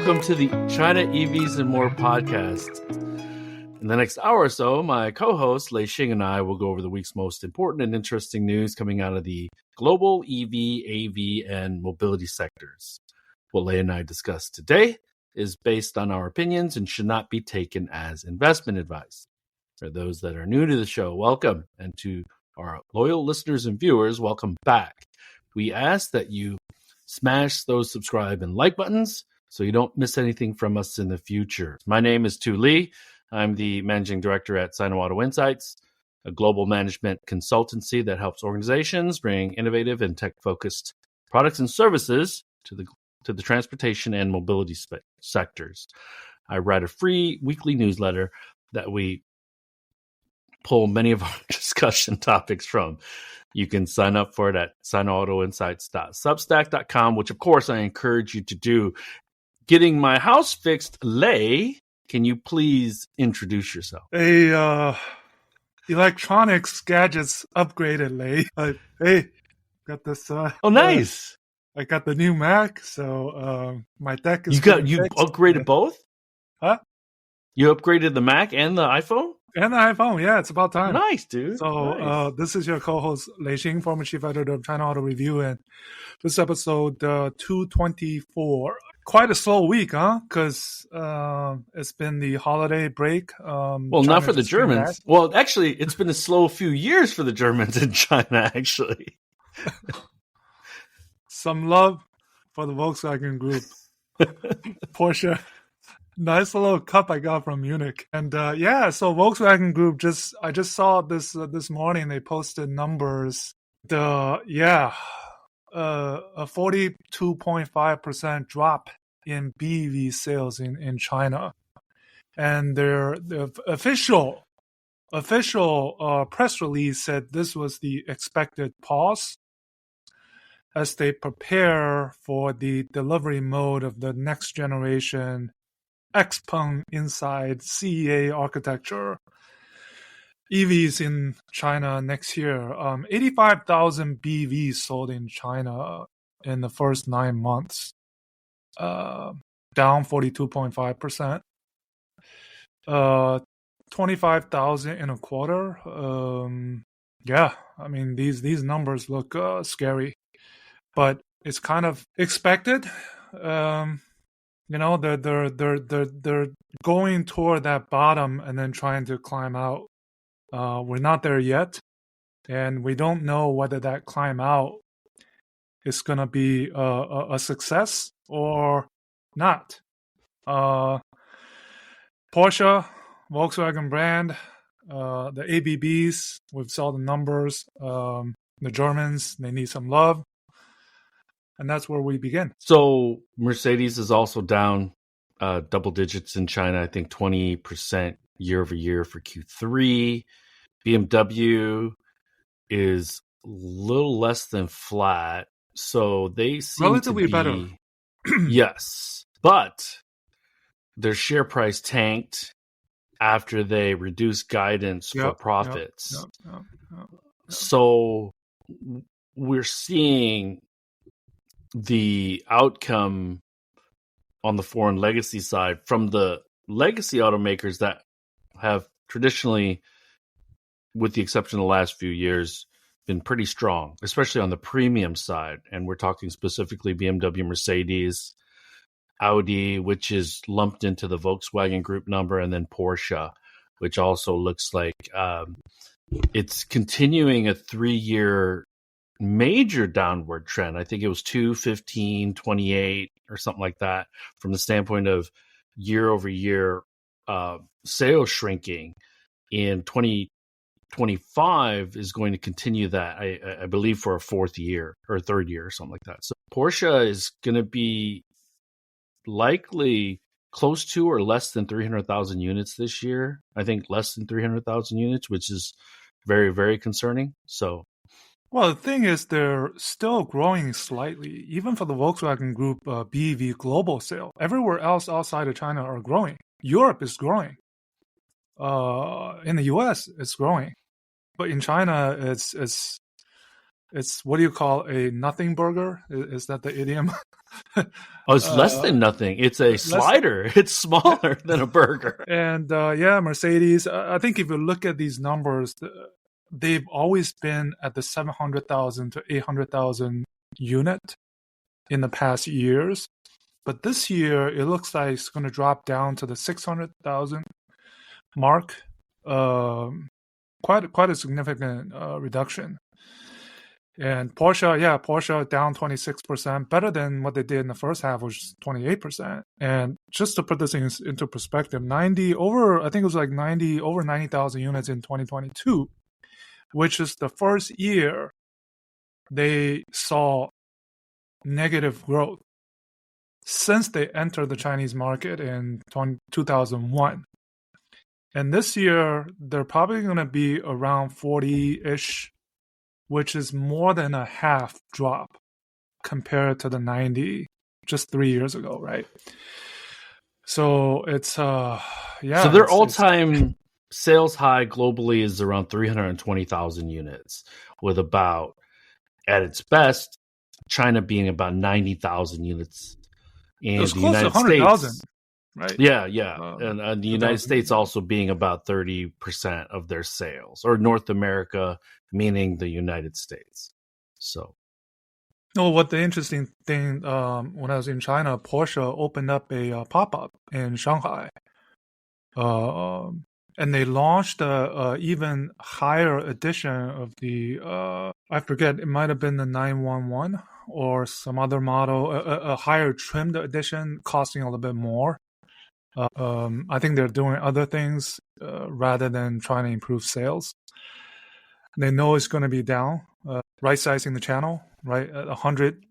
Welcome to the China EVs and More podcast. In the next hour or so, my co-host Lei Xing and I will go over the week's most important and interesting news coming out of the global EV, AV, and mobility sectors. What Lei and I discuss today is based on our opinions and should not be taken as investment advice. For those that are new to the show, welcome. And to our loyal listeners and viewers, welcome back. We ask that you smash those subscribe and like buttons so you don't miss anything from us in the future. My name is Tu Li. I'm the managing director at CATL Insights, a global management consultancy that helps organizations bring innovative and tech-focused products and services to the transportation and mobility sectors. I write a free weekly newsletter that we pull many of our discussion topics from. You can sign up for it at CATLinsights.substack.com, which of course I encourage you to do. Getting my house fixed, Lei, can you please introduce yourself? Electronics gadgets upgraded, Lei. Hey, got this. Nice. I got the new Mac, so my deck is. You upgraded both? Huh? You upgraded the Mac and the iPhone? And the iPhone, yeah, it's about time. Nice, dude. So nice. This is your co-host Lei Xing, former chief editor of China Auto Review, and this episode 224. Quite a slow week, huh? Because it's been the holiday break. Well, China not for the Germans. Well, actually, it's been a slow few years for the Germans in China, actually. Some love for the Volkswagen Group. Porsche. Nice little cup I got from Munich. And so Volkswagen Group I just saw this morning. They posted numbers. A 42.5% drop in BEV sales in China. And the official press release said this was the expected pause as they prepare for the delivery mode of the next generation XPeng inside CEA architecture EVs in China next year. 85,000 BEVs sold in China in the first 9 months, down 42.5%. 25,000 in a quarter. I mean these numbers look scary, but it's kind of expected. They're going toward that bottom and then trying to climb out. We're not there yet, and we don't know whether that climb out is going to be a success or not. Porsche, Volkswagen brand, the ABBs, we've saw the numbers. The Germans, they need some love. And that's where we begin. So Mercedes is also down double digits in China, I think 20% year over year for Q3. BMW is a little less than flat. So they seem relatively to be better. Yes. But their share price tanked after they reduced guidance for profits. Yep. So we're seeing the outcome on the foreign legacy side from the legacy automakers that have traditionally, with the exception of the last few years, been pretty strong, especially on the premium side. And we're talking specifically BMW, Mercedes, Audi, which is lumped into the Volkswagen Group number, and then Porsche, which also looks like it's continuing a 3-year major downward trend. I think it was 2, 28 or something like that from the standpoint of year over year sales shrinking. In 2025 is going to continue that, I believe, for a fourth year or third year or something like that. So Porsche is going to be likely close to or less than 300,000 units this year. I think less than 300,000 units, which is very, very concerning. So Well, the thing is, they're still growing slightly, even for the Volkswagen Group BEV global sale. Everywhere else outside of China are growing. Europe is growing. In the US, it's growing. But in China, it's it's what do you call a nothing burger? Is that the idiom? Oh, it's less than nothing. It's a slider. It's smaller than a burger. And Mercedes. I think if you look at these numbers, they've always been at the 700,000 to 800,000 unit in the past years. But this year, it looks like it's going to drop down to the 600,000 mark. Quite a significant reduction. And Porsche down 26%, better than what they did in the first half, which is 28%. And just to put this into perspective, I think it was like over 90,000 units in 2022, which is the first year they saw negative growth since they entered the Chinese market in 2001. And this year, they're probably going to be around 40-ish, which is more than a half drop compared to the 90 just 3 years ago, right? So it's, So their all-time sales high globally is around 320,000 units, with about, at its best, China being about 90,000 units. And it was the close United to 100,000. States, right? Yeah. And the United States also being about 30% of their sales, or North America, meaning the United States. So, what the interesting thing, when I was in China, Porsche opened up a pop-up in Shanghai. And they launched a even higher edition of the, I forget, it might have been the 911 or some other model, a higher trimmed edition costing a little bit more. I think they're doing other things rather than trying to improve sales. They know it's going to be down. Right-sizing the channel, right? 100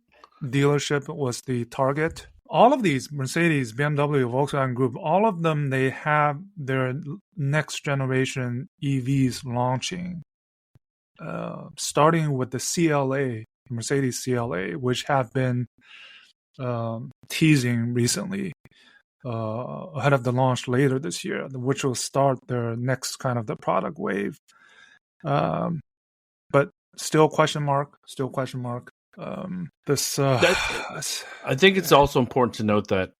dealership was the target. All of these, Mercedes, BMW, Volkswagen Group, all of them, they have their next generation EVs launching, starting with the CLA, Mercedes CLA, which have been teasing recently ahead of the launch later this year, which will start their next kind of the product wave. But still question mark. I think it's also important to note that,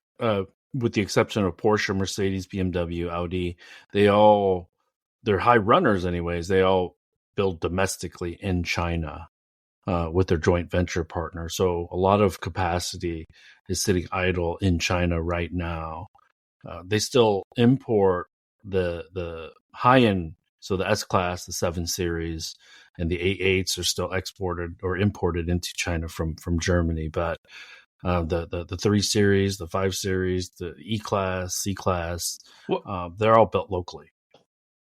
with the exception of Porsche, Mercedes, BMW, Audi, they're high runners anyways. They all build domestically in China with their joint venture partner. So a lot of capacity is sitting idle in China right now. They still import the high end, so the S-Class, the 7 Series, and the A8s are still exported or imported into China from Germany. But the 3 Series, the 5 Series, the E-Class, C-Class, they're all built locally.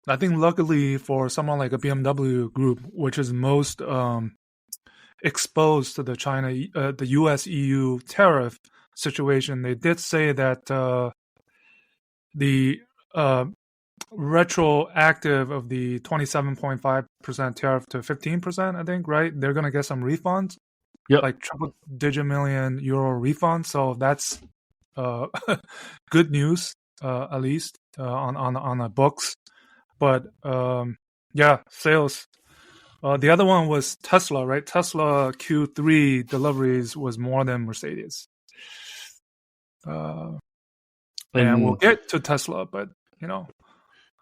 I think luckily for someone like a BMW Group, which is most exposed to the the US-EU tariff situation, they did say that the retroactive of the 27.5% tariff to 15%, I think, right? They're going to get some refunds, like triple-digit million euro refund. So that's good news, at least on the books. But sales. The other one was Tesla, right? Tesla Q3 deliveries was more than Mercedes. And we'll get to Tesla, but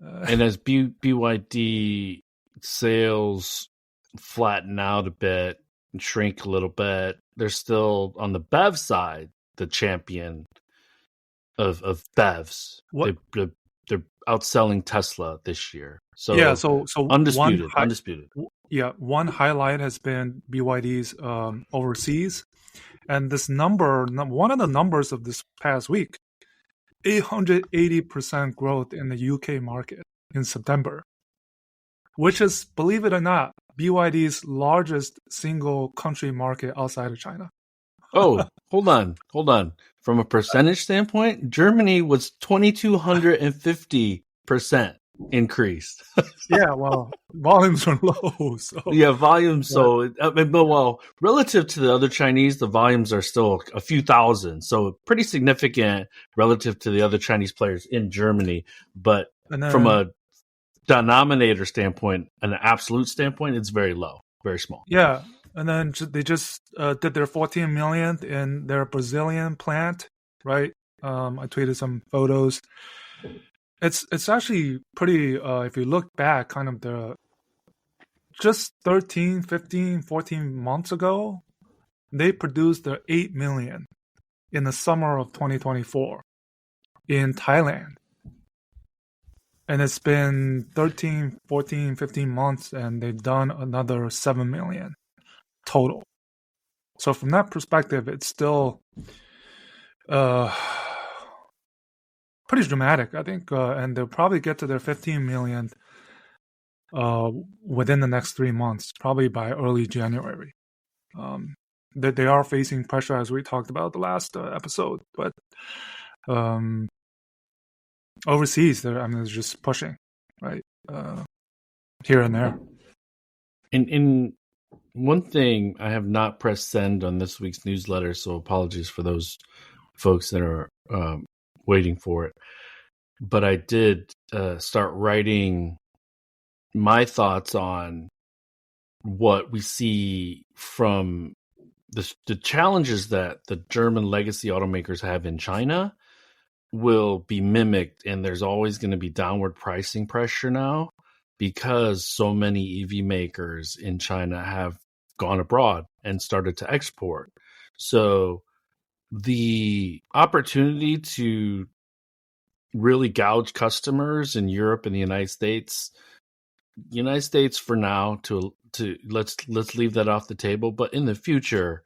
and as BYD sales flatten out a bit and shrink a little bit, they're still on the BEV side the champion of BEVs. They're outselling Tesla this year. So so undisputed. Yeah, one highlight has been BYD's overseas, and this number, one of the numbers of this past week, 880% growth in the UK market in September, which is, believe it or not, BYD's largest single country market outside of China. Oh, hold on. From a percentage standpoint, Germany was 2,250% increased. Yeah, well, volumes are low. So. Yeah, volumes. So, relative to the other Chinese, the volumes are still a few thousand. So pretty significant relative to the other Chinese players in Germany. But from a denominator standpoint, an absolute standpoint, it's very low, very small. Yeah. And then they just did their 14 millionth in their Brazilian plant, right? I tweeted some photos. It's actually pretty, if you look back, kind of just 13, 15, 14 months ago, they produced their 8 million in the summer of 2024 in Thailand. And it's been 13, 14, 15 months, and they've done another 7 million total. So from that perspective, it's still pretty dramatic, I think. And they'll probably get to their 15 million within the next 3 months, probably by early January. They are facing pressure, as we talked about the last episode, but overseas, they're just pushing, right, here and there. In one thing, I have not pressed send on this week's newsletter, so apologies for those folks that are waiting for it. But I did start writing my thoughts on what we see from the challenges that the German legacy automakers have in China will be mimicked, and there's always going to be downward pricing pressure now because so many EV makers in China have gone abroad and started to export. So the opportunity to really gouge customers in Europe and the United States for now, to let's leave that off the table. But in the future,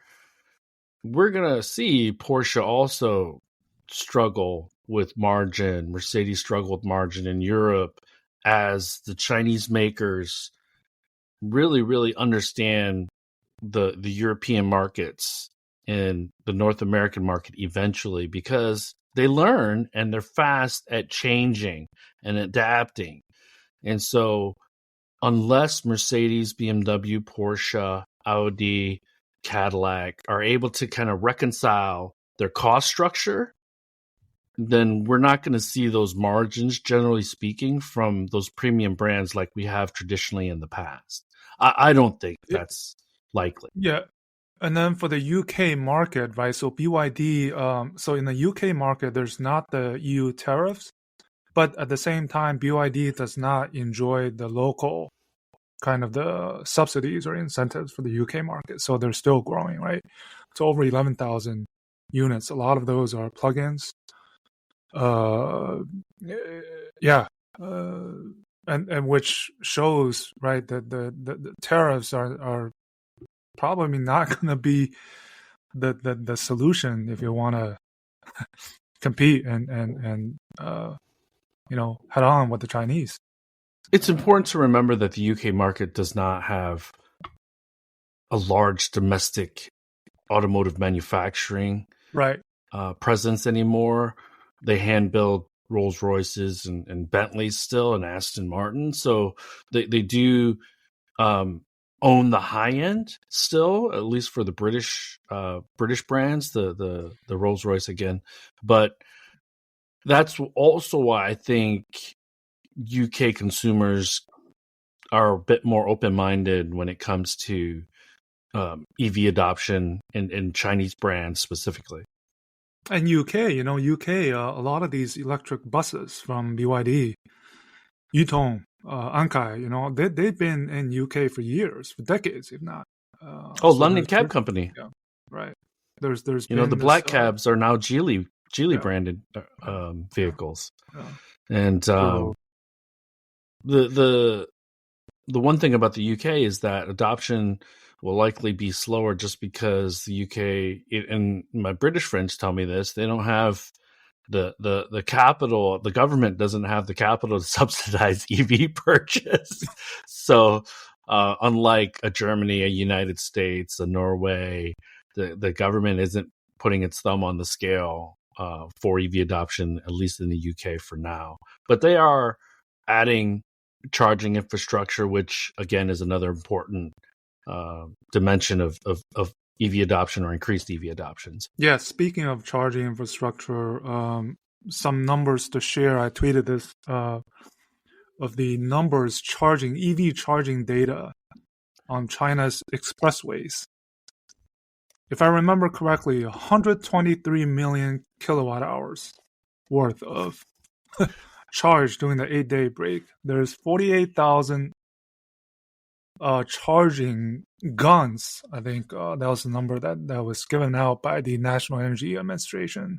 we're gonna see Porsche also struggle with margin, Mercedes struggle with margin in Europe, as the Chinese makers really, really understand the European markets and the North American market eventually, because they learn and they're fast at changing and adapting. And so unless Mercedes, BMW, Porsche, Audi, Cadillac are able to kind of reconcile their cost structure, then we're not going to see those margins, generally speaking, from those premium brands like we have traditionally in the past. I don't think that's likely. Yeah. And then for the UK market, right? So BYD, so in the UK market, there's not the EU tariffs, but at the same time, BYD does not enjoy the local kind of the subsidies or incentives for the UK market. So they're still growing, right? It's over 11,000 units. A lot of those are plugins. And which shows, right, that the tariffs are probably not going to be the solution if you want to compete and head on with the Chinese. It's important to remember that the UK market does not have a large domestic automotive manufacturing presence anymore. They hand build Rolls Royces and Bentleys still, and Aston Martin. So they do own the high end still, at least for the British brands, the Rolls Royce again. But that's also why I think UK consumers are a bit more open-minded when it comes to EV adoption in Chinese brands specifically. And UK, a lot of these electric buses from BYD, Yutong, Ankai, they've been in UK for years, for decades, if not. London Cab Company. Yeah, right. There's the black cabs are now Geely branded vehicles. Yeah. And the one thing about the UK is that adoption will likely be slower, just because the UK, and my British friends tell me this, they don't have the capital. The government doesn't have the capital to subsidize EV purchase. So unlike a Germany, a United States, a Norway, the government isn't putting its thumb on the scale for EV adoption, at least in the UK for now. But they are adding charging infrastructure, which again is another important dimension of EV adoption or increased EV adoptions. Yeah, speaking of charging infrastructure, some numbers to share. I tweeted this of the numbers EV charging data on China's expressways. If I remember correctly, 123 million kilowatt hours worth of charge during the 8-day break. There's 48,000 charging guns. I think that was the number that was given out by the National Energy Administration.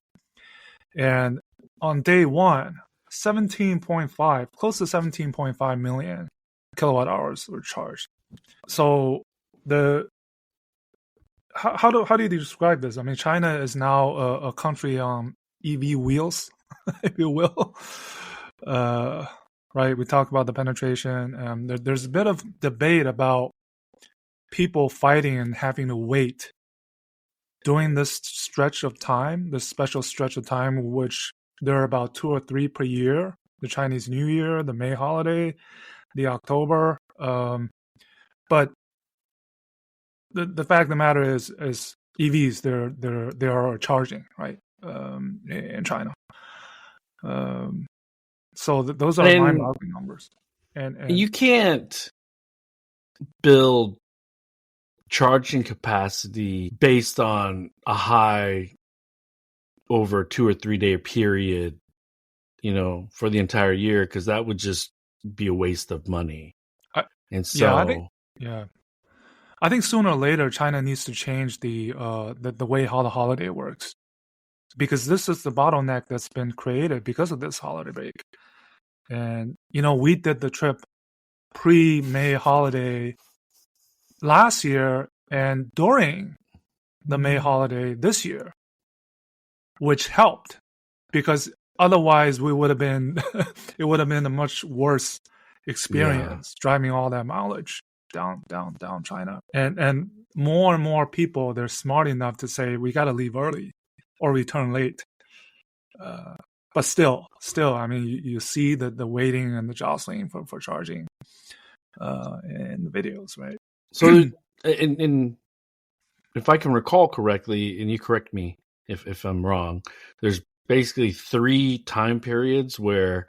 And on day one, 17.5, close to 17.5 million kilowatt hours were charged. So how do you describe this? I mean, China is now a country on EV wheels, if you will. Right? We talk about the penetration. There's a bit of debate about people fighting and having to wait during this stretch of time, this special stretch of time, which there are about 2 or 3 per year: the Chinese New Year, the May holiday, the October. But the fact of the matter is EVs they are charging, right, in China. So those are mind-boggling numbers. And you can't build charging capacity based on a high over 2 or 3 day period, for the entire year, because that would just be a waste of money. I think sooner or later China needs to change the way how the holiday works, because this is the bottleneck that's been created because of this holiday break. And we did the trip pre-May holiday last year and during the May holiday this year, which helped, because otherwise we would have been it would have been a much worse experience driving all that mileage down China. And more people, they're smart enough to say we got to leave early or return late. But still, I mean, you see the waiting and the jostling for charging in the videos, right? So, if I can recall correctly, and you correct me if I'm wrong, there's basically 3 time periods where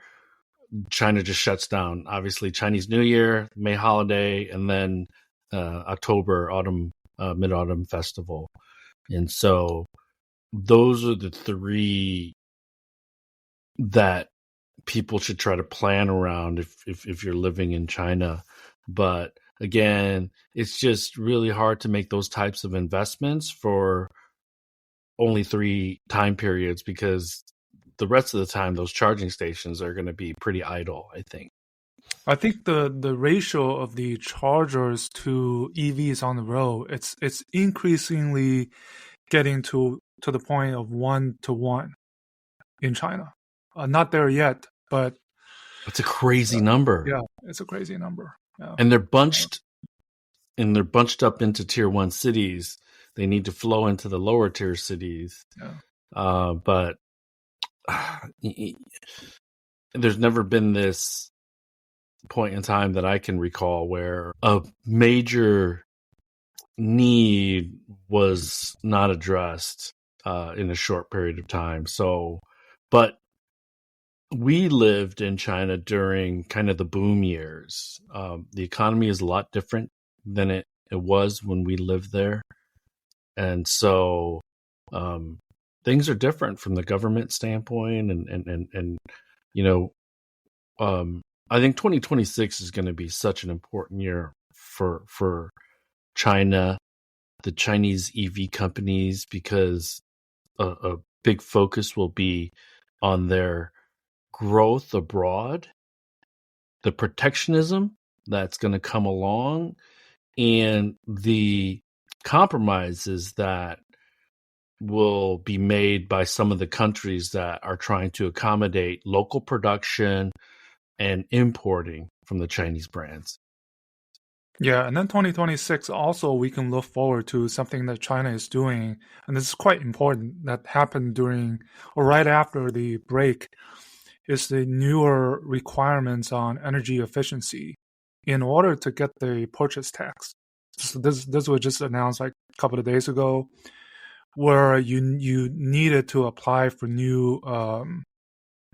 China just shuts down. Obviously, Chinese New Year, May holiday, and then October, Mid-Autumn Festival. And so those are the 3 that people should try to plan around if you're living in China. But again, it's just really hard to make those types of investments for only 3 time periods, because the rest of the time those charging stations are going to be pretty idle, I think. I think the ratio of the chargers to EVs on the road, it's increasingly getting to the point of 1-to-1 in China. Not there yet, but it's a crazy number. Yeah, it's a crazy number. Yeah. And they're bunched up into tier 1 cities. They need to flow into the lower tier cities. Yeah. But there's never been this point in time that I can recall where a major need was not addressed in a short period of time. So, but we lived in China during kind of the boom years. The economy is a lot different than it was when we lived there. And so things are different from the government standpoint. And I think 2026 is going to be such an important year for China, the Chinese EV companies, because a big focus will be on their growth abroad, the protectionism that's going to come along, and the compromises that will be made by some of the countries that are trying to accommodate local production and importing from the Chinese brands. Yeah, and then 2026 also we can look forward to something that China is doing, and this is quite important, that happened during or right after the break, is the newer requirements on energy efficiency in order to get the purchase tax. So this was just announced like a couple of days ago, where you needed to apply for new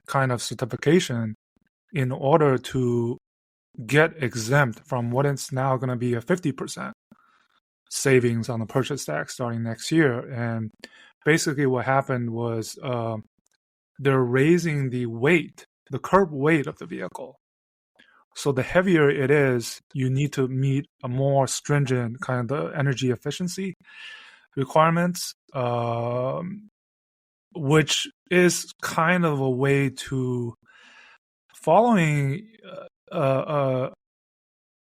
kind of certification in order to get exempt from what is now going to be a 50% savings on the purchase tax starting next year. And basically what happened was they're raising the curb weight of the vehicle. So the heavier it is, you need to meet a more stringent kind of the energy efficiency requirements, which is kind of a way to following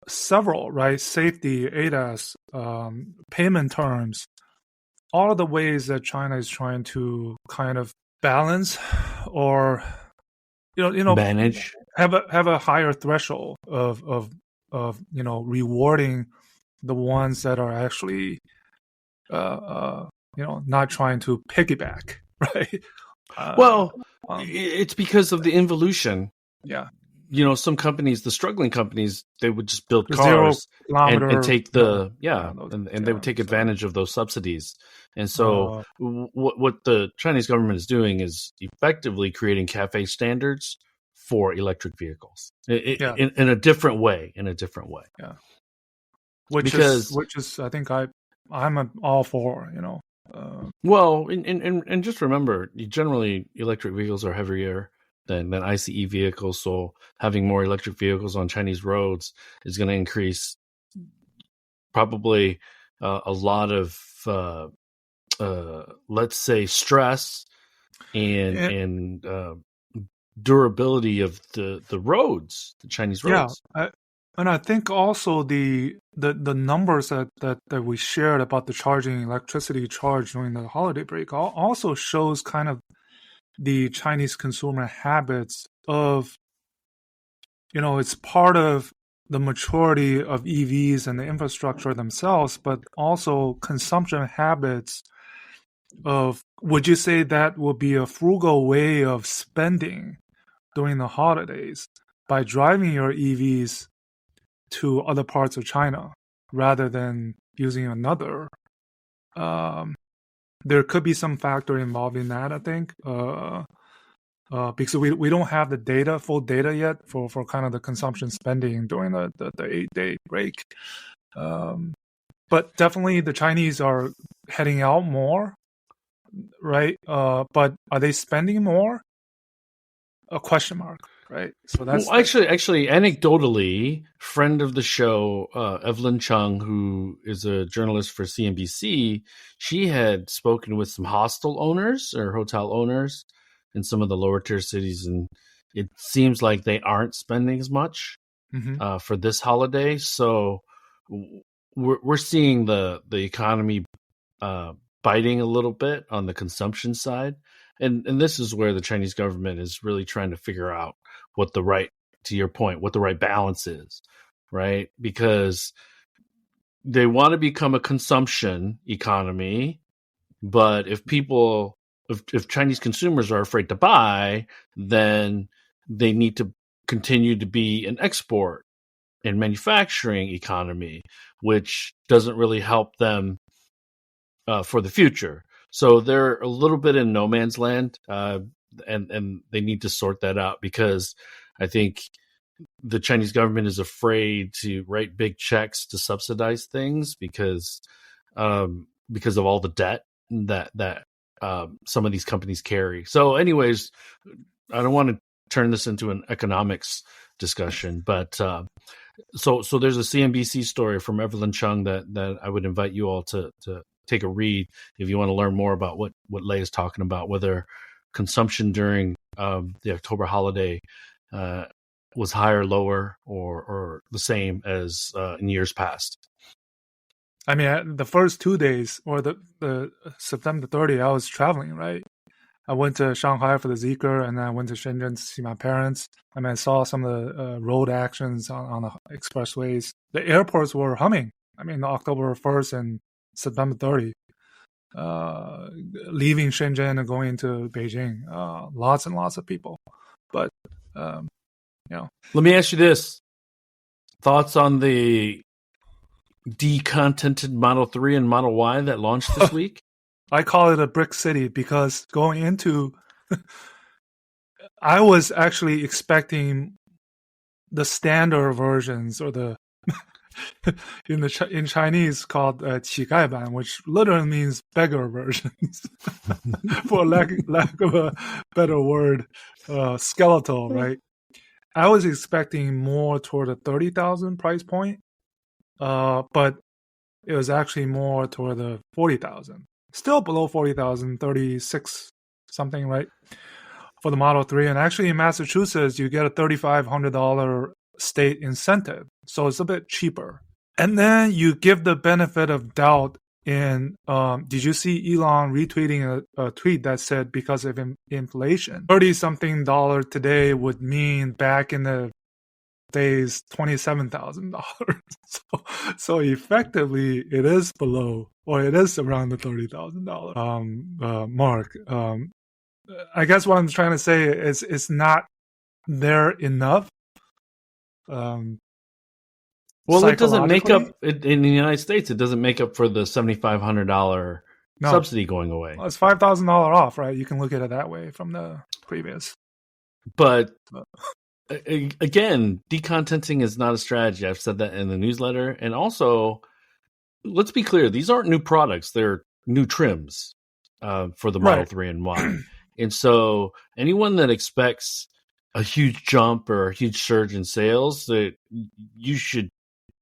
several, right, safety, ADAS, payment terms, all of the ways that China is trying to kind of balance or manage, have a higher threshold of rewarding the ones that are actually not trying to piggyback, right? It's because of the involution. Yeah. Some companies, the struggling companies, they would just build cars and take and they would take advantage of those subsidies. And so what the Chinese government is doing is effectively creating cafe standards for electric vehicles in a different way. Yeah. Which is I think I'm all for, and just remember, generally electric vehicles are heavier than ICE vehicles, so having more electric vehicles on Chinese roads is going to increase probably a lot of let's say stress and durability of the roads, the Chinese roads. Yeah, and I think also the numbers that we shared about the electricity charge during the holiday break also shows kind of the Chinese consumer habits of, it's part of the maturity of EVs and the infrastructure themselves, but also consumption habits of, would you say that will be a frugal way of spending during the holidays by driving your EVs to other parts of China rather than using another? There could be some factor involved in that, I think, because we don't have the full data yet for kind of the consumption spending during the 8-day break. But definitely the Chinese are heading out more, right? But are they spending more? A question mark, right? So that's actually, anecdotally, friend of the show, Evelyn Chung, who is a journalist for CNBC, she had spoken with some hostel owners or hotel owners in some of the lower tier cities, and it seems like they aren't spending as much for this holiday. So we're seeing the economy biting a little bit on the consumption side. And this is where the Chinese government is really trying to figure out what the right balance is, right? Because they want to become a consumption economy, but if Chinese consumers are afraid to buy, then they need to continue to be an export and manufacturing economy, which doesn't really help them for the future. So they're a little bit in no man's land, and they need to sort that out, because I think the Chinese government is afraid to write big checks to subsidize things because of all the debt that some of these companies carry. So anyways, I don't want to turn this into an economics discussion, but so there's a CNBC story from Evelyn Chung that I would invite you all to take a read if you want to learn more about what Lei is talking about, whether consumption during the October holiday was higher, lower, or the same as in years past. I mean, the first 2 days, or the September 30th, I was traveling, right? I went to Shanghai for the Zeekr, and then I went to Shenzhen to see my parents. I mean, I saw some of the road actions on the expressways. The airports were humming. I mean, October 1st and September 30th, leaving Shenzhen and going to Beijing. Lots and lots of people. But, Let me ask you this. Thoughts on the Decontented Model 3 and Model Y that launched this week? I call it a brick city because going into... I was actually expecting the standard versions, or the in Chinese called 乞丐版, which literally means beggar versions, for lack of a better word, skeletal, right? I was expecting more toward the 30,000 price point, but it was actually more toward the 40,000. Still below 40,000, 36 something, right? For the Model 3. And actually in Massachusetts, you get a $3,500 state incentive. So it's a bit cheaper. And then you give the benefit of doubt in, did you see Elon retweeting a tweet that said because of inflation, 30-something dollar today would mean back in the days $27,000. So effectively it is below, or it is around the $30,000 mark. I guess what I'm trying to say is it's not there enough. Well, it doesn't make up in the United States. It doesn't make up for the $7,500 subsidy going away. Well, it's $5,000 off, right? You can look at it that way from the previous. But again, decontenting is not a strategy. I've said that in the newsletter. And also, let's be clear: these aren't new products; they're new trims for the Model 3 and Y. And so, anyone that expects a huge jump or a huge surge in sales, that you should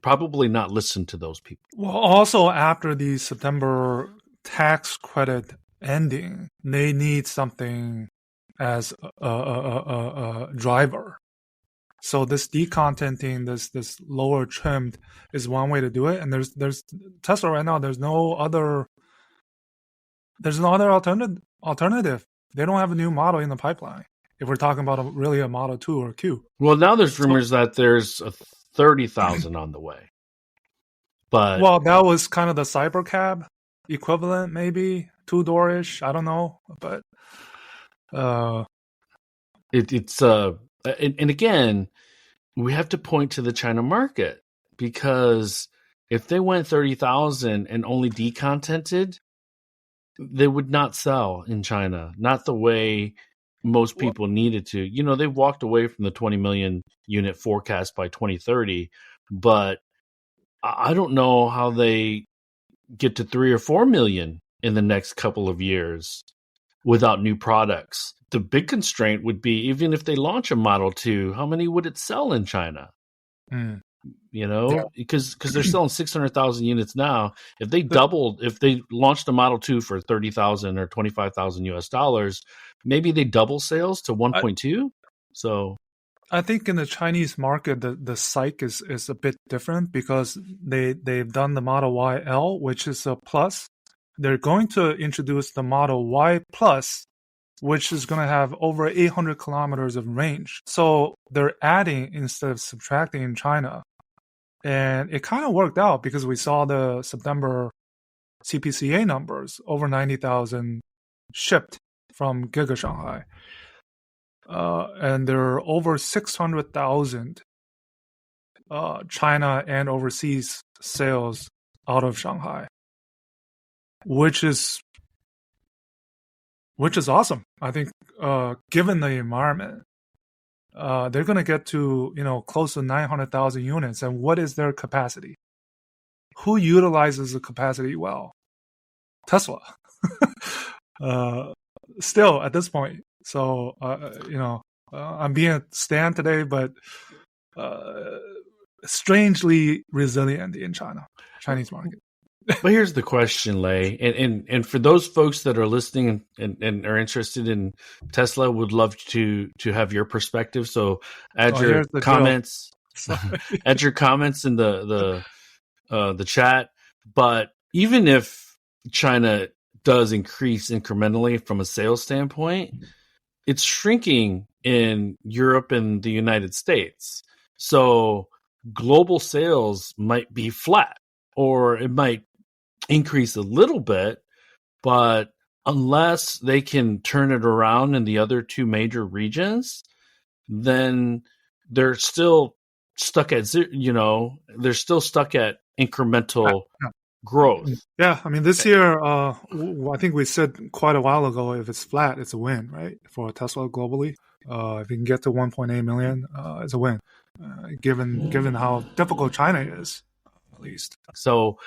probably not listen to those people. Well, also after the September tax credit ending, they need something as a driver. So this decontenting, this lower trimmed, is one way to do it. And there's Tesla right now. There's no other alternative. They don't have a new model in the pipeline. If we're talking about really a Model 2 or Q. Well, now there's rumors that there's a 30,000 on the way. But well, that was kind of the Cybercab equivalent, maybe 2-door-ish. I don't know, but it's and again, we have to point to the China market, because if they went 30,000 and only decontented, they would not sell in China. Not the way most people needed to. You know, they walked away from the 20 million unit forecast by 2030, but I don't know how they get to 3 or 4 million in the next couple of years without new products. The big constraint would be, even if they launch a Model 2, how many would it sell in China? You know, because they're selling 600,000 units now. If they launched a Model 2 for 30,000 or 25,000 US dollars, maybe they double sales to 1.2. So I think in the Chinese market, the psych is a bit different, because they've done the Model YL, which is a plus. They're going to introduce the Model Y Plus, which is going to have over 800 kilometers of range. So they're adding instead of subtracting in China. And it kind of worked out, because we saw the September CPCA numbers, over 90,000 shipped from Giga Shanghai. And there are over 600,000 China and overseas sales out of Shanghai, which is awesome. I think, given the environment, they're going to get to, close to 900,000 units. And what is their capacity? Who utilizes the capacity well? Tesla. Still at this point. So, I'm being a stan today, but strangely resilient in Chinese market. But here's the question, Lei, and for those folks that are listening and are interested in Tesla, would love to have your perspective. So add your comments, add your comments in the chat. But even if China does increase incrementally from a sales standpoint, it's shrinking in Europe and the United States. So global sales might be flat, or it might increase a little bit, but unless they can turn it around in the other two major regions, then they're still stuck at they're still stuck at incremental growth. Yeah, I mean, this year, I think we said quite a while ago, if it's flat, it's a win, right? For Tesla globally. If you can get to 1.8 million, it's a win. given how difficult China is, at least. So,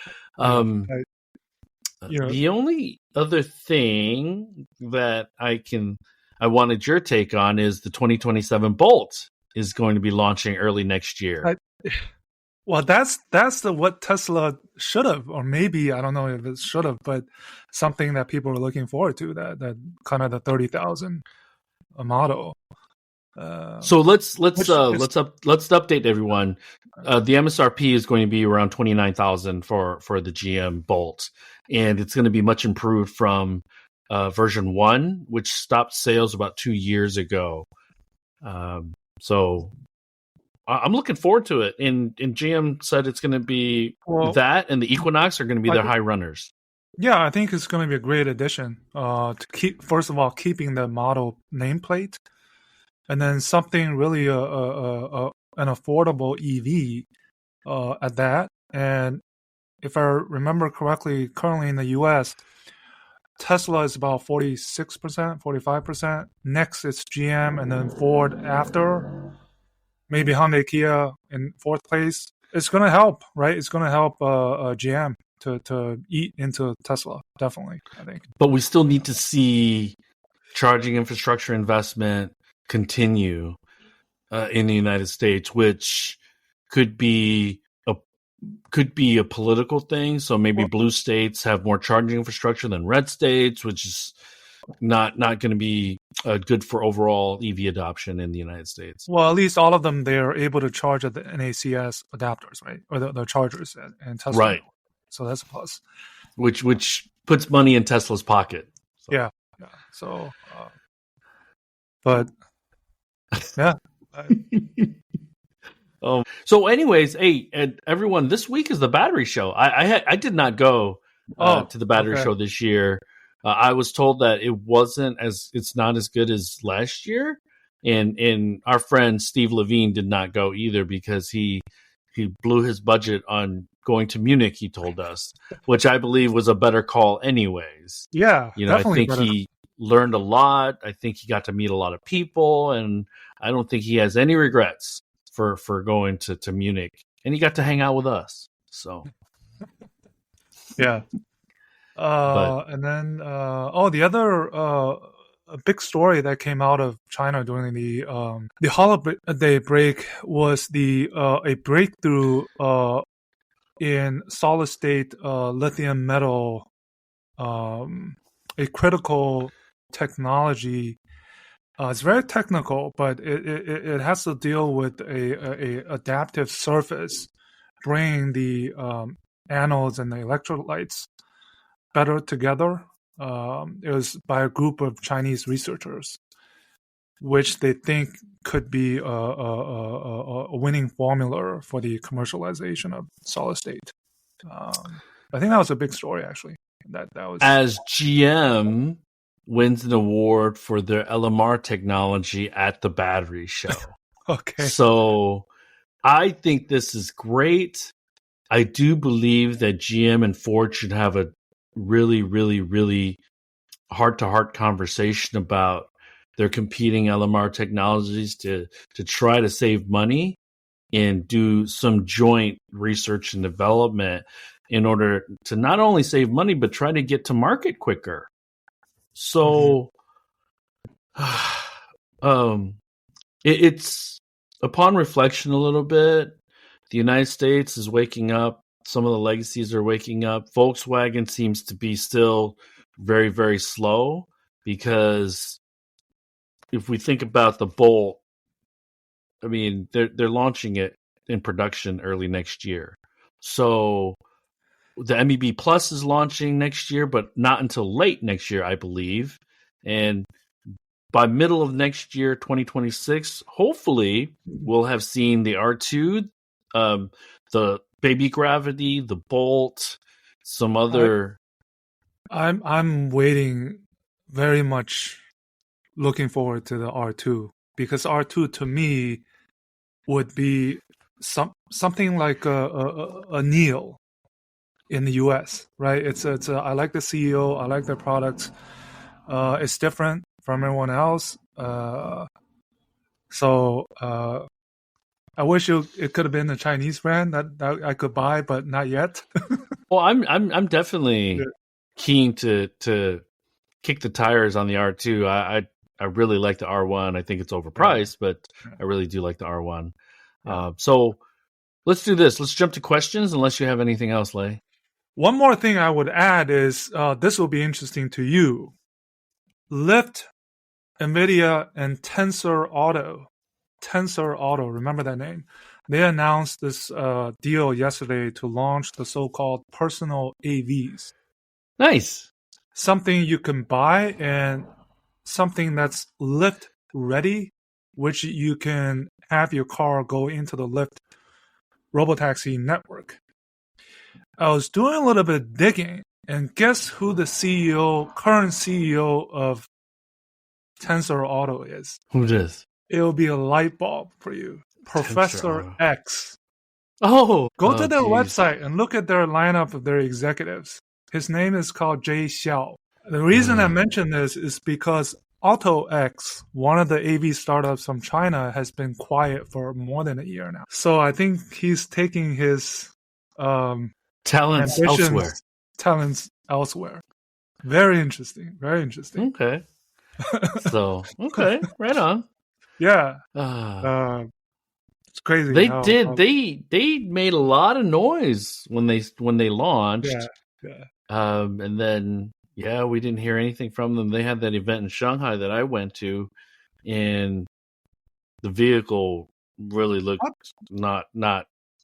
You know, the only other thing that I wanted your take on is the 2027 Bolt is going to be launching early next year. Well, that's what Tesla should have, or maybe I don't know if it should have, but something that people are looking forward to, that kind of the 30,000 model. So let's update everyone. The MSRP is going to be around 29,000 for the GM Bolt, and it's going to be much improved from version 1, which stopped sales about 2 years ago. So I'm looking forward to it. And GM said it's going to be that, and the Equinox are going to be their high runners. Yeah, I think it's going to be a great addition. To keep, first of all, keeping the model nameplate, and then something really an affordable EV at that. And if I remember correctly, currently in the U.S., Tesla is about 46%, 45%. Next, it's GM, and then Ford after. Maybe Hyundai, Kia in fourth place. It's going to help, right? It's going to help GM to eat into Tesla, definitely, I think. But we still need to see charging infrastructure investment continue in the United States, which could be a political thing. So maybe blue states have more charging infrastructure than red states, which is not going to be good for overall EV adoption in the United States. Well, at least all of them, they're able to charge at the NACS adapters, right? Or the chargers and Tesla. Right. So that's a plus. Which puts money in Tesla's pocket. So. Yeah. So, but yeah. So anyways, hey, everyone, this week is the battery show. I did not go to the battery show this year. I was told that it's not as good as last year, and our friend Steve Levine did not go either because he blew his budget on going to Munich. He told us, which I believe was a better call, anyways. Yeah, I think he learned a lot. I think he got to meet a lot of people, and I don't think he has any regrets for going to Munich, and he got to hang out with us. So, yeah. And then, the other big story that came out of China during the holiday break was a breakthrough in solid state lithium metal, a critical technology. It's very technical, but it has to deal with a adaptive surface, bringing the anodes and the electrolytes better together. It was by a group of Chinese researchers, which they think could be a winning formula for the commercialization of solid state. I think that was a big story, actually. That was as GM wins an award for their LMR technology at the battery show. Okay. So I think this is great. I do believe that GM and Ford should have a really, really, really heart-to-heart conversation about their competing LMR technologies to try to save money and do some joint research and development in order to not only save money, but try to get to market quicker. So it's upon reflection a little bit, the United States is waking up. Some of the legacies are waking up. Volkswagen seems to be still very, very slow because if we think about the Bolt, I mean, they're launching it in production early next year. So the MEB Plus is launching next year, but not until late next year, I believe. And by middle of next year, 2026, hopefully we'll have seen the R2, the Baby Gravity, the Bolt, some other. I'm waiting, very much looking forward to the R2, because R2 to me would be something like a Neo in the US, right? It's I like the CEO, I like their products. It's different from everyone else. So I wish it could have been a Chinese brand that I could buy, but not yet. Well, I'm definitely keen to kick the tires on the R2. I really like the R1. I think it's overpriced, but I really do like the R1. So let's do this. Let's jump to questions unless you have anything else, Lei. One more thing I would add is this will be interesting to you. Lyft, NVIDIA, and TensorAuto, remember that name? They announced this deal yesterday to launch the so-called personal AVs. Nice. Something you can buy and something that's Lyft ready, which you can have your car go into the Lyft robotaxi network. I was doing a little bit of digging, and guess who the current CEO of TensorAuto is? Who does? It will be a light bulb for you. Professor X. Go to their website and look at their lineup of their executives. His name is called Jay Xiao. The reason I mention this is because AutoX, one of the AV startups from China, has been quiet for more than a year now. So I think he's taking his talents elsewhere. Very interesting. Very interesting. Okay. So, okay, right on. Yeah. It's crazy. They made a lot of noise when they launched. Yeah. And then we didn't hear anything from them. They had that event in Shanghai that I went to, and the vehicle really looked not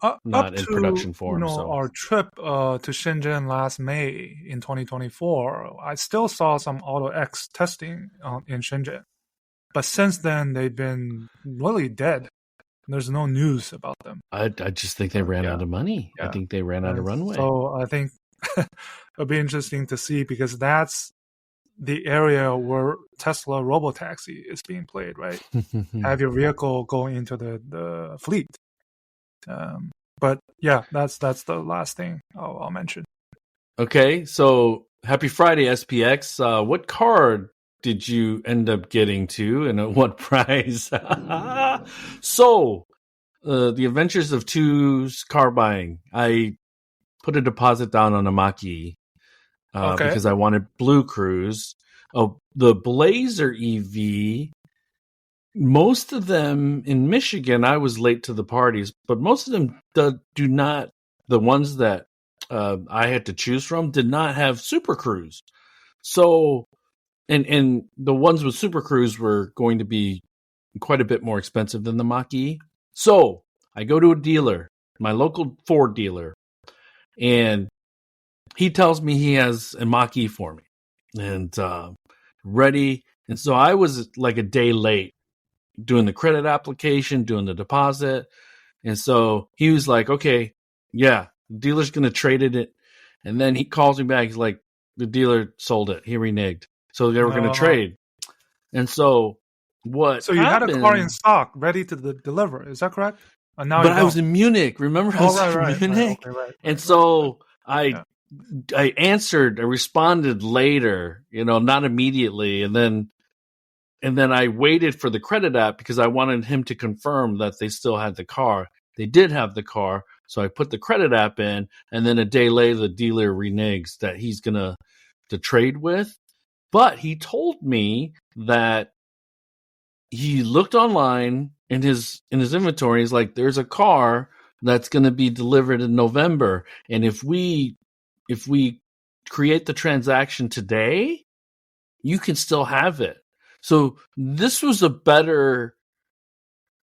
in production form. Our trip to Shenzhen last May in 2024, I still saw some AutoX testing in Shenzhen. But since then, they've been really dead. There's no news about them. I just think they ran out of money. I think they ran out of runway. So I think it'll be interesting to see, because that's the area where Tesla robotaxi is being played, right? Have your vehicle going into the fleet. But yeah, that's the last thing I'll mention. Okay, so happy Friday, SPX. What car did you end up getting to, and at what price? So, the adventures of two's car buying. I put a deposit down on a Mach-E because I wanted Blue Cruise. Oh, the Blazer EV. Most of them in Michigan, I was late to the parties, but most of them do not. The ones that I had to choose from did not have Super Cruise. So, and the ones with Super Cruise were going to be quite a bit more expensive than the Mach-E. So I go to a dealer, my local Ford dealer, and he tells me he has a Mach-E for me and ready. And so I was like a day late doing the credit application, doing the deposit. And so he was like, okay, yeah, the dealer's going to trade it. And then he calls me back. He's like, the dealer sold it. He reneged. So they were going to trade. And so So you had a car in stock ready to deliver. Is that correct? But I was in Munich. Remember, I was in Munich. And so I answered, I responded later, not immediately. And then I waited for the credit app because I wanted him to confirm that they still had the car. They did have the car. So I put the credit app in, and then a day later, the dealer reneges that he's going to trade with. But he told me that he looked online in his inventory. He's like, there's a car that's going to be delivered in November. And if we create the transaction today, you can still have it. So this was a better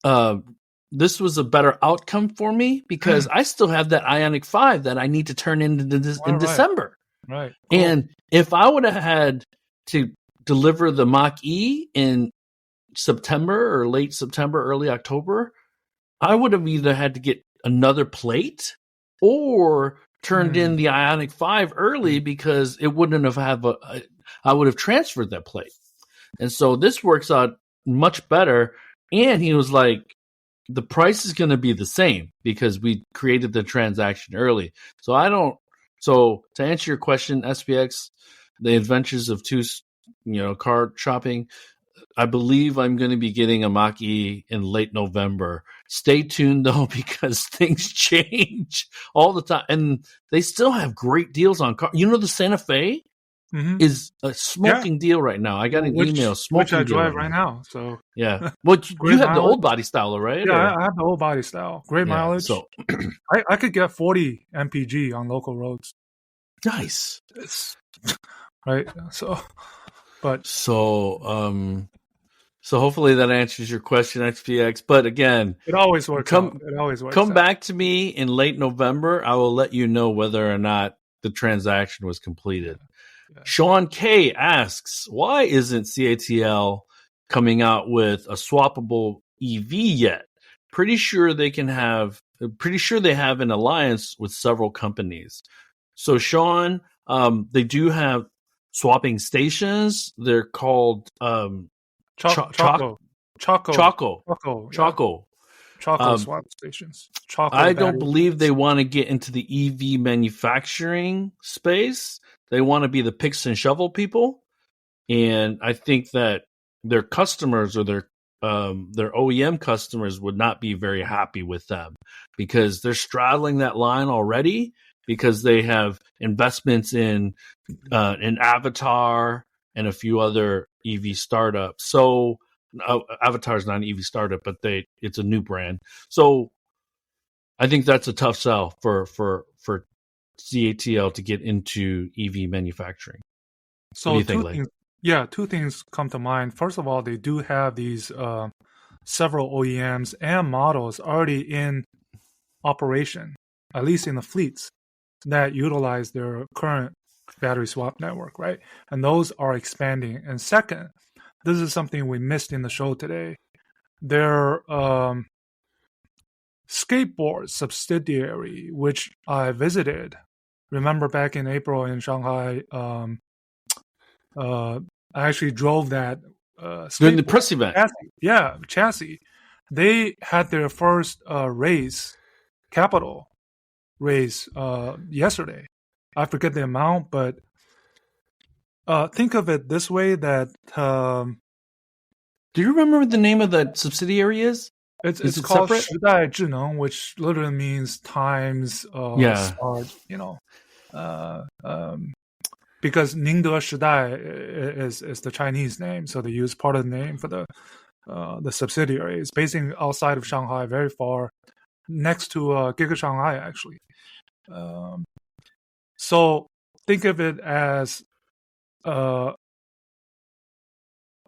outcome for me because I still have that Ioniq 5 that I need to turn in December. Right. Cool. And if I would have had to deliver the Mach-E in September or late September, early October, I would have either had to get another plate or turned in the Ioniq 5 early because it wouldn't have I would have transferred that plate. And so this works out much better. And he was like, the price is going to be the same because we created the transaction early. So to answer your question, SPX, the adventures of two, car shopping, I believe I'm going to be getting a Mach-E in late November. Stay tuned, though, because things change all the time. And they still have great deals on cars. You know, the Santa Fe is a smoking deal right now. I got an email, which I smoking deal drive right now. So yeah. Well, you great have the mileage. old body style, right? Yeah, I have the old body style. Great mileage. So I could get 40 mpg on local roads. nice. Right. So hopefully that answers your question, XPX. But again, it always works out. It always works come out. back to me in late November. I will let you know whether or not the transaction was completed. Yeah. Sean K asks, why isn't CATL coming out with a swappable EV yet? Pretty sure they have an alliance with several companies. So Sean, they do have swapping stations. They're called Choco swap stations. I don't believe they want to get into the EV manufacturing space. They want to be the picks and shovel people, and I think that their customers or their OEM customers would not be very happy with them because they're straddling that line already because they have investments in Avatar and a few other EV startups. So Avatar is not an EV startup, but it's a new brand. So I think that's a tough sell for CATL to get into EV manufacturing. So what do you think, two things come to mind. First of all, they do have these several OEMs and models already in operation, at least in the fleets, that utilize their current battery swap network, right? And those are expanding. And second, this is something we missed in the show today. Their skateboard subsidiary, which I visited, remember back in April in Shanghai, I actually drove that during the press event. Chassis. They had their first capital raise yesterday. I forget the amount, but think of it this way: that do you remember what the name of that subsidiary is? It's called 时代智能, which literally means times start. Because Ningde 时代 is the Chinese name, so they use part of the name for the subsidiary. It's based outside of Shanghai, very far, next to Giga Shanghai, actually. So think of it as not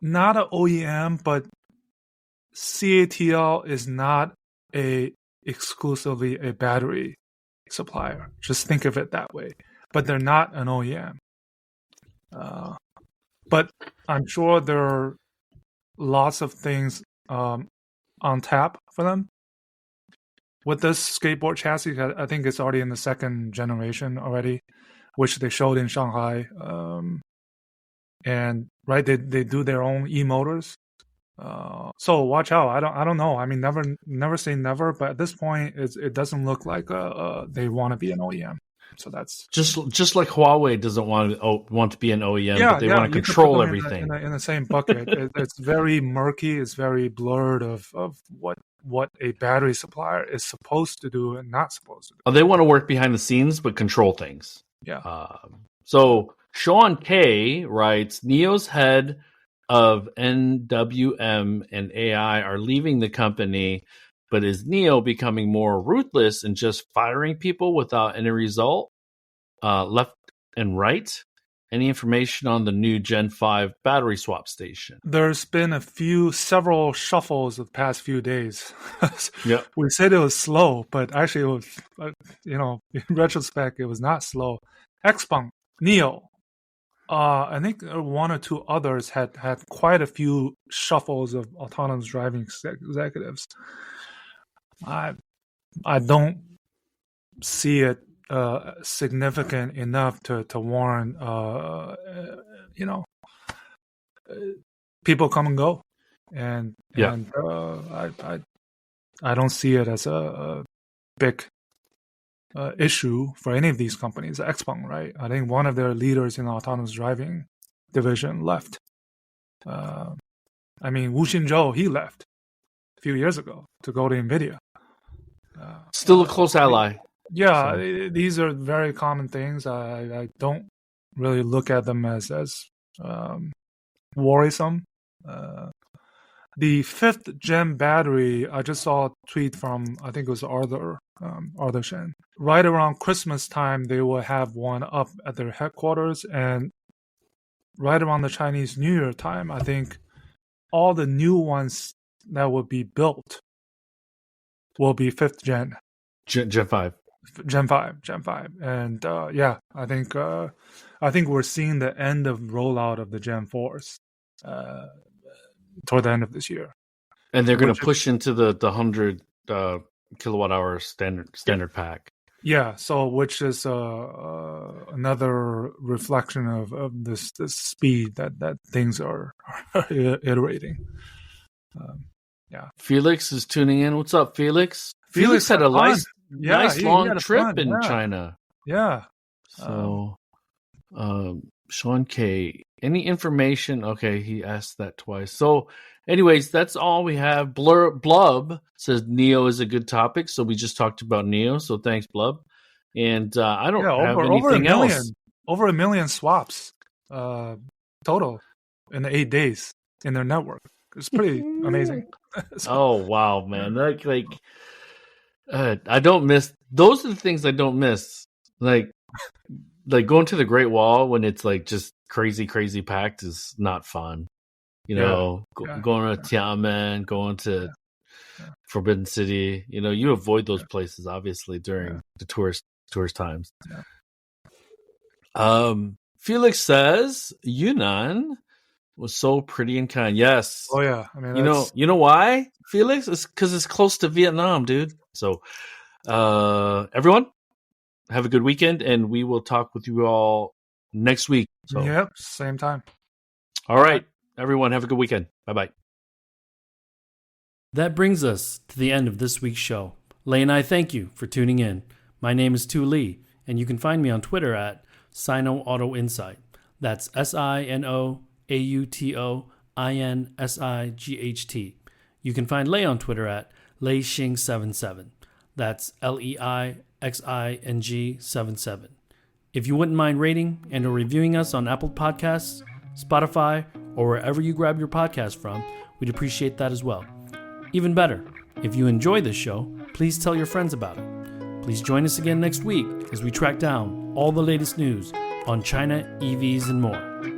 an OEM, but CATL is not exclusively a battery supplier. Just think of it that way. But they're not an OEM. But I'm sure there are lots of things on tap for them. With this skateboard chassis, I think it's already in the second generation already, which they showed in Shanghai. And right, they do their own e-motors. So watch out. I don't know. I mean, never say never, but at this point, it doesn't look like they want to be an OEM. So that's just like Huawei doesn't want to be an OEM, but they want to control everything. In the same bucket. It's very murky. It's very blurred of what a battery supplier is supposed to do and not supposed to do. They want to work behind the scenes, but control things. Yeah. So Sean K writes, NIO's head of NWM and AI are leaving the company, but is NIO becoming more ruthless and just firing people without any result? Left and right? Any information on the new Gen 5 battery swap station? There's been several shuffles of the past few days. Yeah. We said it was slow, but actually it was, in retrospect, it was not slow. XPeng, NIO, I think one or two others had quite a few shuffles of autonomous driving executives. I don't see it significant enough to warrant people come and go, and I don't see it as a big issue for any of these companies. XPeng, right? I think one of their leaders in the autonomous driving division left. I mean, Wu Xinzhou, he left a few years ago to go to NVIDIA. Still a close ally. Yeah, So. these are very common things. I don't really look at them as worrisome. The 5th gen battery, I just saw a tweet from, I think it was Arthur Shen. Right around Christmas time, they will have one up at their headquarters, and right around the Chinese New Year time, I think all the new ones that will be built will be 5th gen. Gen 5. Gen 5. And yeah, I think we're seeing the end of rollout of the Gen 4s toward the end of this year. And they're going to push into the 100 kilowatt hour standard pack. Yeah, so which is another reflection of this speed that things are iterating. Yeah. Felix is tuning in. What's up, Felix? Felix had a nice long trip in China. Yeah. So, Sean K, any information? Okay, he asked that twice. So, anyways, that's all we have. Blub says Neo is a good topic. So we just talked about Neo. So thanks, Blub. And I don't have anything else. Over 1 million swaps total in the 8 days in their network. It's pretty amazing. Oh, wow, man. I don't miss. Those are the things I don't miss. Like going to the Great Wall when it's like just crazy packed is not fun. You know, going to Tiananmen, going to Forbidden City. You know, you avoid those places obviously during the tourist times. Yeah. Felix says Yunnan was so pretty and kind. Yes. Oh yeah. I mean, you know why, Felix? It's because it's close to Vietnam, dude. So, everyone, have a good weekend, and we will talk with you all next week. So. Yep, same time. All right, everyone, have a good weekend. Bye-bye. That brings us to the end of this week's show. Lei and I thank you for tuning in. My name is Tu Lee, and you can find me on Twitter at Sino Auto Insight. That's SinoAutoInsight. You can find Lei on Twitter at LeiXing77. That's LEIXING77. If you wouldn't mind rating and or reviewing us on Apple Podcasts, Spotify, or wherever you grab your podcast from, we'd appreciate that as well. Even better, if you enjoy this show, please tell your friends about it. Please join us again next week as we track down all the latest news on China, EVs, and more.